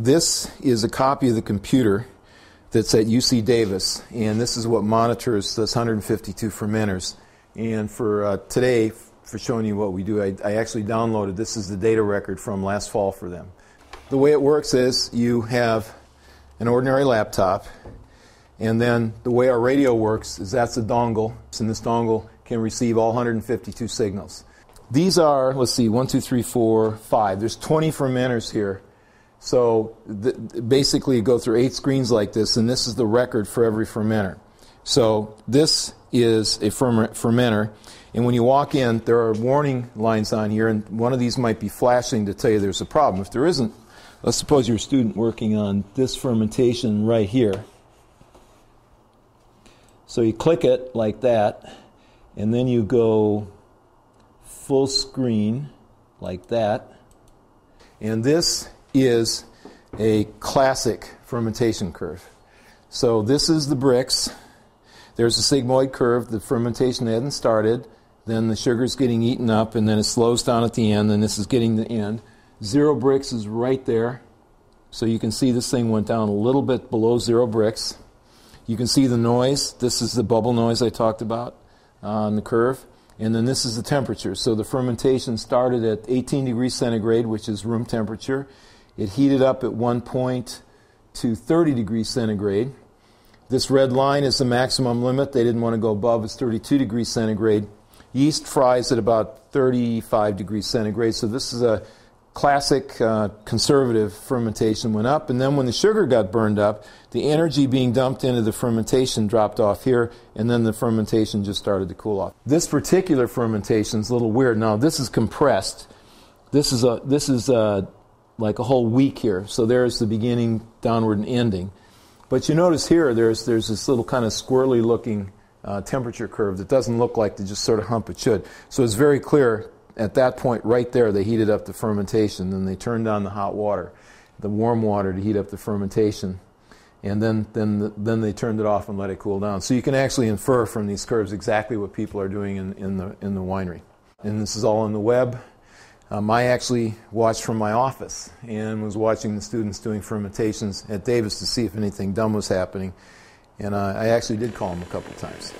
This is a copy of the computer that's at UC Davis, and this is what monitors those 152 fermenters. And for today, for showing you what we do, I actually downloaded, this is the data record from last fall for them. The way it works is you have an ordinary laptop, and then the way our radio works is that's a dongle, and this dongle can receive all 152 signals. These are, let's see, 1, 2, 3, 4, 5. There's 20 fermenters here. So basically you go through 8 screens like this, and this is the record for every fermenter. So this is a fermenter, and when you walk in, there are warning lines on here, and one of these might be flashing to tell you there's a problem. If there isn't, let's suppose you're a student working on this fermentation right here. So you click it like that, and then you go full screen like that. And this is a classic fermentation curve. So this is the Brix. There's a sigmoid curve. The fermentation hadn't started. Then the sugar's getting eaten up, and then it slows down at the end, and this is getting the end. 0 Brix is right there. So you can see this thing went down a little bit below 0 Brix. You can see the noise. This is the bubble noise I talked about on the curve. And then this is the temperature. So the fermentation started at 18 degrees centigrade, which is room temperature. It heated up at one point to 30 degrees centigrade. This red line is the maximum limit. They didn't want to go above. It's 32 degrees centigrade. Yeast fries at about 35 degrees centigrade. So this is a classic conservative fermentation. Went up, and then when the sugar got burned up, the energy being dumped into the fermentation dropped off here, and then the fermentation just started to cool off. This particular fermentation is a little weird. Now this is compressed. This is like a whole week here. So there's the beginning, downward, and ending. But you notice here there's this little kind of squirrely looking temperature curve that doesn't look like the just sort of hump it should. So it's very clear. At that point right there, they heated up the fermentation, then they turned on the hot water, the warm water to heat up the fermentation, and then they turned it off and let it cool down. So you can actually infer from these curves exactly what people are doing in the winery. And this is all on the web. I actually watched from my office and was watching the students doing fermentations at Davis to see if anything dumb was happening, and I actually did call them a couple times.